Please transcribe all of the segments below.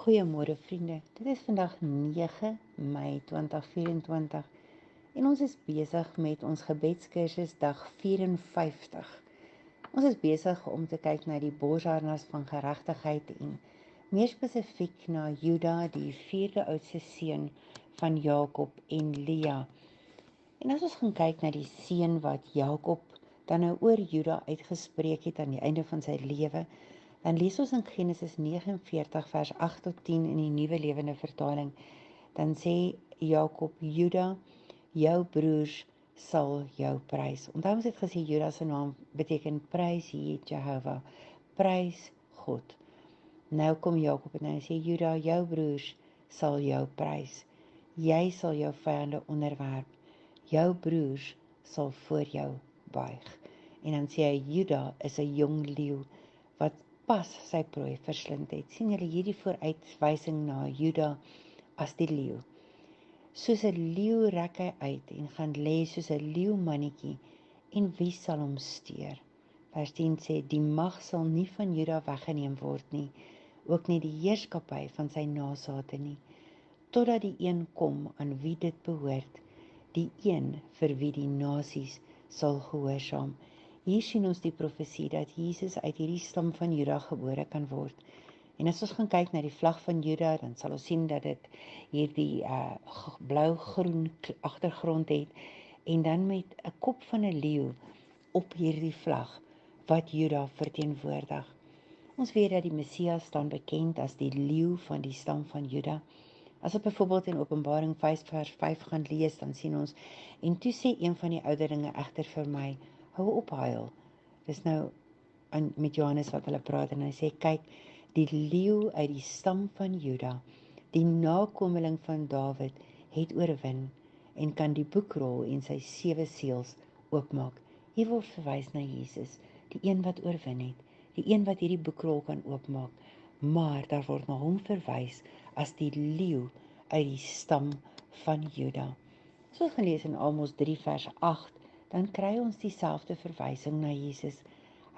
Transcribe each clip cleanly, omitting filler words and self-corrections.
Goeiemôre vriende, dit is vandag 9 Mei 2024 en ons is besig met ons gebedskursus dag 54. Ons is besig om te kyk na die borsharnas van geregtigheid en meer spesifiek na Juda, die 4de oudste seun van Jakob en Lea. En as ons gaan kyk na die seën wat Jakob dan nou oor Juda uitgespreek het aan die einde van sy lewe, dan lees ons in Genesis 49 vers 8 tot 10 in die Nuwe Lewende Vertaling. Dan sê Jakob, Juda, jou broers sal jou prys. Onthou ons het gesê Juda se naam beteken prys Jehovah, prys God. Nou kom Jakob en hy sê Juda, jou broers sal jou prys. Jy sal jou vyande onderwerp. Jou broers sal voor jou buig. En dan sê hy Juda is 'n jong leeu wat pas sy prooi verslind het. Sien julle hierdie vooruitwysing na Juda as die leeu. Soos 'n leeu rek hy uit en gaan lê soos 'n leeumannetjie, en wie sal hom steur? Vers 10 sê, die mag sal nie van Juda weggeneem word nie, ook nie die heerskappy van sy nasate nie, totdat die een kom aan wie dit behoort, die een vir wie die nasies sal gehoorsaam. Hier sien ons die profesie dat Jesus uit hierdie stam van Juda gebore kan word. En as ons gaan kyk na die vlag van Juda, dan sal ons sien dat dit hierdie blou-groen agtergrond het, en dan met 'n kop van 'n leeu op hierdie vlag wat Juda verteenwoordig. Ons weet dat die Messias staan bekend as die leeu van die stam van Juda. As ons byvoorbeeld in Openbaring 5 vers 5 gaan lees, dan sien ons, en toe sê een van die ouderlinge egter vir my, hou op huil. Dis nou met Johannes wat hulle praat en hy sê, kyk, die leeu uit die stam van Juda, die nakomeling van Dawid, het oorwin en kan die boekrol en sy 7 seels oopmaak. Hier word verwys na Jesus, die een wat oorwin het, die een wat hierdie boekrol kan oopmaak, maar daar word na hom verwys as die leeu uit die stam van Juda. As ons gaan lees in Amos 3 vers 8, dan kry ons dieselfde verwysing na Jesus.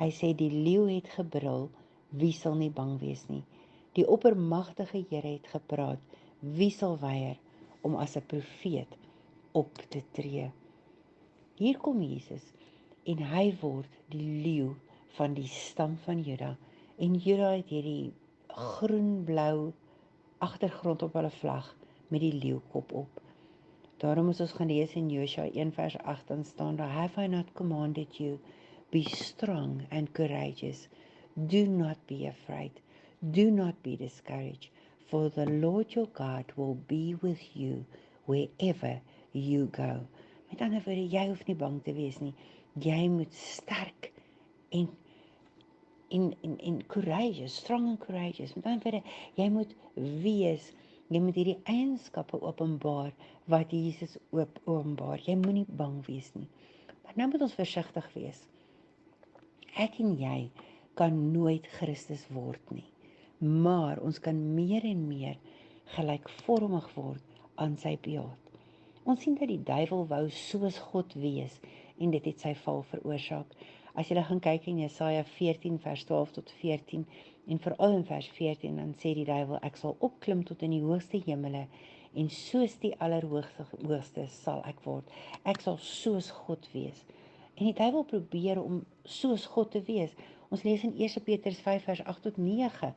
Hy sê die leeu het gebrul, wie sal nie bang wees nie? Die oppermagtige Here het gepraat, wie sal weier om as 'n profeet op te tree? Hier kom Jesus en hy word die leeu van die stam van Juda. En Juda het hierdie groen-blou agtergrond op hulle vlag met die leeukop op. Daarom moet ons gaan lees in Josua 1 vers 8, dan staan daar, have I not commanded you, be strong and courageous, do not be afraid, do not be discouraged, for the Lord your God will be with you wherever you go. Met ander woorde, jy hoef nie bang te wees nie, jy moet sterk en courageous, strong and courageous, met ander woorde, jy moet wees, jy moet hierdie eienskappe openbaar wat Jesus openbaar. Jy moenie bang wees nie. Maar nou moet ons versigtig wees. Ek en jy kan nooit Christus word nie. Maar ons kan meer en meer gelykvormig word aan sy beeld. Ons sien dat die duiwel wou soos God wees en dit het sy val veroorsaak. As jy gaan kyk in Jesaja 14 vers 12 tot 14 en veral in vers 14, dan sê die duiwel, ek sal opklim tot in die hoogste hemele en soos die allerhoogste sal ek word. Ek sal soos God wees. En die duiwel probeer om soos God te wees. Ons lees in 1 Petrus 5 vers 8 tot 9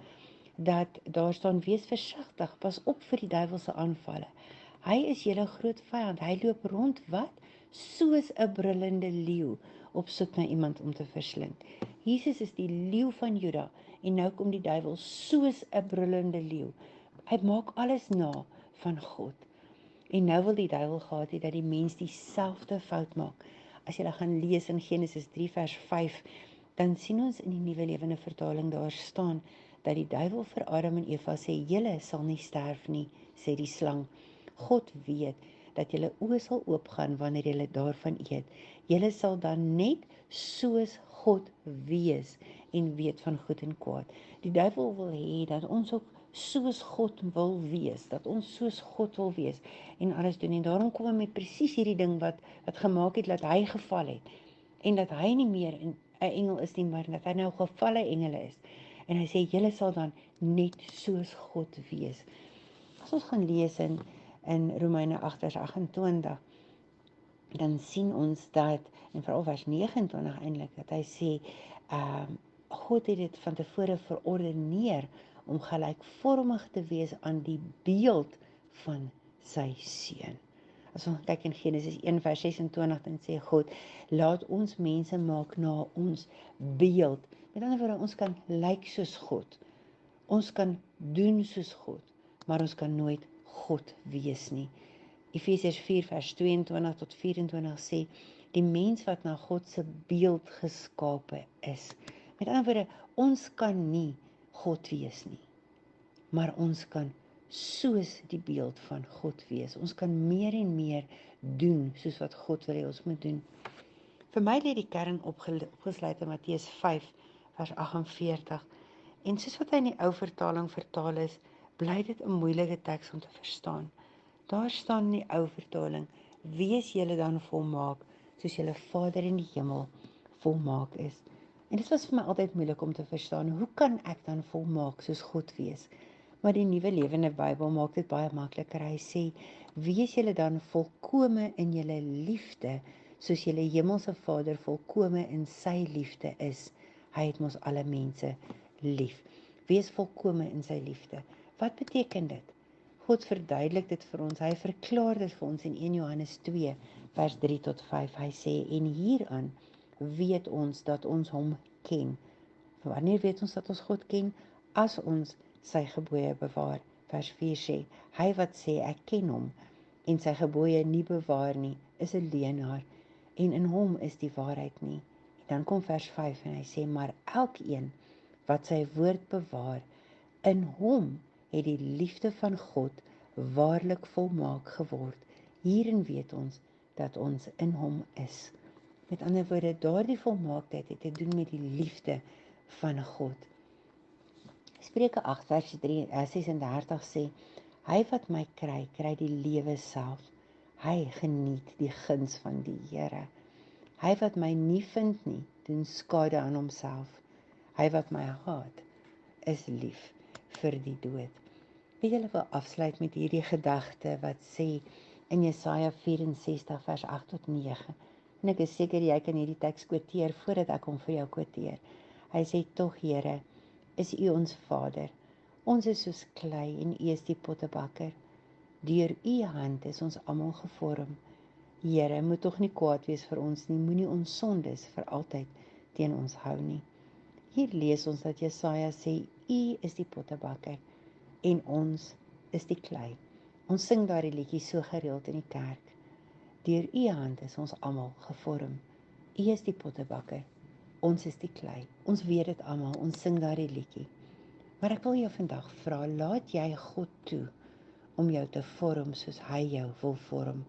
dat daar staan, wees versigtig, pas op vir die duiwel se aanvalle. Hy is julle groot vyand. Hy loop rond wat? Soos 'n brullende leeu op soek na iemand om te verslind. Jesus is die leeu van Juda en nou kom die duiwel soos 'n brullende leeu. Hy maak alles na van God. En nou wil die duiwel gehad hê dat die mens dieselfde fout maak. As jy gaan lees in Genesis 3 vers 5, dan sien ons in die Nuwe Lewende Vertaling daar staan dat die duiwel vir Adam en Eva sê, julle sal nie sterf nie, sê die slang. God weet dat julle oë sal oopgaan wanneer julle daarvan eet. Julle sal dan net soos God wees en weet van goed en kwaad. Die duiwel wil hê dat ons ook soos God wil wees, dat ons soos God wil wees en alles doen. En daarom kom hy met presies hierdie ding wat gemaak het dat hy geval het en dat hy nie meer 'n engel is nie, maar dat hy nou gevalle engele is. En hy sê, julle sal dan net soos God wees. As ons gaan lees in Romeine 8 vers 28, dan sien ons dat, en veral vers 29 eintlik, dat hy sê, God het dit van tevore verordeneer om gelykvormig te wees aan die beeld van sy seun. As ons kyk in Genesis 1 vers 26, dan sê God, laat ons mense maak na ons beeld. Met ander woorde, ons kan lyk soos God. Ons kan doen soos God, maar ons kan nooit God wees nie. Efesiërs 4 vers 22 tot 24 sê, die mens wat na God se beeld geskape is. Met ander woorde, ons kan nie God wees nie, maar ons kan soos die beeld van God wees. Ons kan meer en meer doen soos wat God wil hê ons moet doen. Vir my lê die kern opgesluit in Matteus 5 vers 48. En soos wat hy in die ou vertaling vertaal is, bly dit 'n moeilike teks om te verstaan. Daar staan in die ou vertaling, wees julle dan volmaak, soos julle Vader in die hemel volmaak is. En dit was vir my altyd moeilik om te verstaan, hoe kan ek dan volmaak soos God wees? Maar die Nuwe Lewende Bybel maak dit baie makliker. Hy sê, wees julle dan volkome in julle liefde, soos julle hemelse Vader volkome in sy liefde is. Hy het mos alle mense lief. Wees volkome in sy liefde. Wat beteken dit? God verduidelik dit vir ons. Hy verklaar dit vir ons in 1 Johannes 2 vers 3 tot 5. Hy sê, en hieraan weet ons dat ons hom ken. Wanneer weet ons dat ons God ken? As ons sy gebooie bewaar. Vers 4 sê, hy wat sê ek ken hom en sy gebooie nie bewaar nie, is 'n leienaar en in hom is die waarheid nie. En dan kom vers 5 en hy sê, maar elkeen wat sy woord bewaar, in hom het die liefde van God waarlik volmaak geword. Hierin weet ons dat ons in hom is. Met ander woorde, daardie volmaaktheid het te doen met die liefde van God. Spreuke 8 vers 36 sê, hy wat my kry, kry die lewe self. Hy geniet die guns van die Here. Hy wat my nie vind nie, doen skade aan homself. Hy wat my haat, is lief vir die dood. Weet julle, wil afsluit met hierdie gedagte wat sê in Jesaja 64 vers 8 tot 9. En ek is seker jy kan hierdie teks quoteer voordat ek hom vir jou quoteer. Hy sê, tog Here, is U ons Vader. Ons is soos klei en U is die pottebakker. Deur U hand is ons almal gevorm. Here, moet tog nie kwaad wees vir ons nie, moenie ons sondes vir altyd teen ons hou nie. Hier lees ons dat Jesaja sê, U is die pottebakker en ons is die klei. Ons sing daardie liedjie so gereeld in die kerk. Deur U hand is ons almal gevorm. U is die pottebakker, ons is die klei. Ons weet dit almal, ons sing daardie liedjie. Maar ek wil jou vandag vra, laat jy God toe om jou te vorm soos hy jou wil vorm?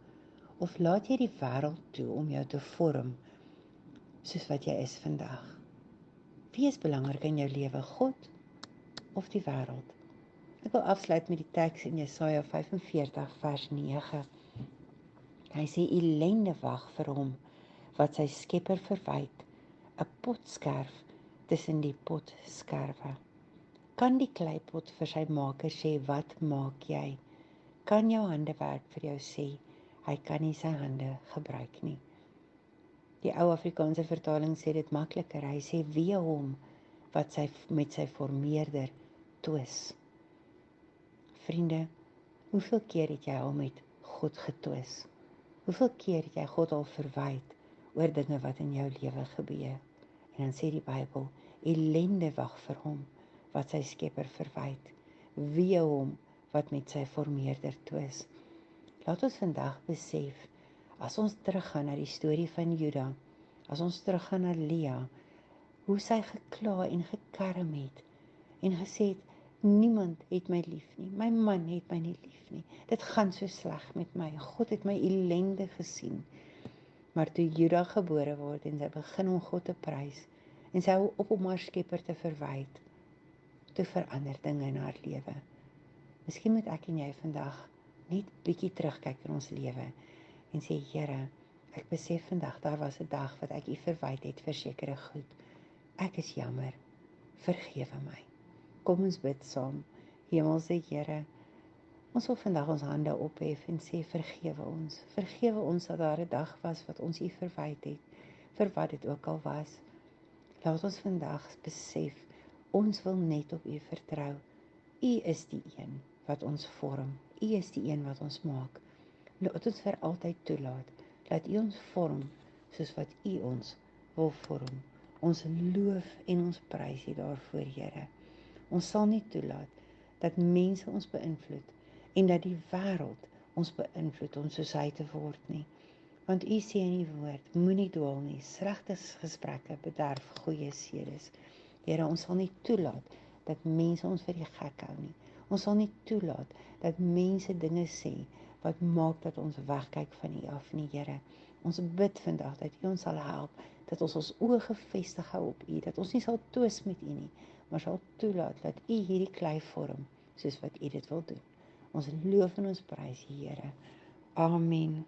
Of laat jy die wêreld toe om jou te vorm soos wat jy is vandag? Wie is belangrik in jou lewe, God of die wêreld? Ek wil afsluit met die teks in Jesaja 45 vers 9. Hy sê, ellende wag vir hom wat sy skepper verwyd, 'n potskerf tussen die potskerwe. Kan die kleipot vir sy maker sê, wat maak jy? Kan jou handewerk vir jou sê, hy kan nie sy hande gebruik nie. Die ou Afrikaanse vertaling sê dit makliker. Hy sê, wee hom wat met sy formeerder twis. Vriende, hoeveel keer het jy al met God getwis? Hoeveel keer het jy God al verwyd oor dinge wat in jou lewe gebeur? En dan sê die Bybel, ellende wag vir hom wat sy skepper verwyd. Wee hom wat met sy formeerder twis. Laat ons vandag besef, as ons teruggaan na die storie van Juda, as ons teruggaan na Lea, hoe sy gekla en gekerm het en gesê het, niemand het my lief nie, my man het my nie lief nie, dit gaan so sleg met my, God het my ellende gesien. Maar toe Juda gebore word en sy begin om God te prys en sy hou op om haar skepper te verwyd, toe verander dinge in haar lewe. Miskien moet ek en jy vandag net bietjie terugkyk in ons lewe en sê, Here, ek besef vandag, daar was 'n dag wat ek U verwyd het vir sekere goed. Ek is jammer, vergewe my. Kom ons bid saam. Hemelse Here, ons wil vandag ons hande ophef en sê vergewe ons. Vergewe ons dat daar 'n dag was wat ons U verwyd het, vir wat dit ook al was. Laat ons vandag besef, ons wil net op U vertrou. U is die een wat ons vorm. U is die een wat ons maak. Laat ons vir altyd toelaat dat U ons vorm soos wat U ons wil vorm. Ons loof en ons prys U daarvoor, Here. Ons sal nie toelaat dat mense ons beïnvloed en dat die wêreld ons beïnvloed om soos hy te word nie. Want U sê in U woord, moenie dwaal nie, slegte gesprekke bederf goeie sedes. Here, ons sal nie toelaat dat mense ons vir die gek hou nie. Ons sal nie toelaat dat mense dinge sê wat maak dat ons wegkyk van U af nie, Here. Ons bid vandag dat U ons sal help, dat ons oë gefestig hou op U, dat ons nie sal twis met U nie, maar sal toelaat dat U hierdie klei vorm, soos wat U dit wil doen. Ons loof en ons prys U, Here. Amen.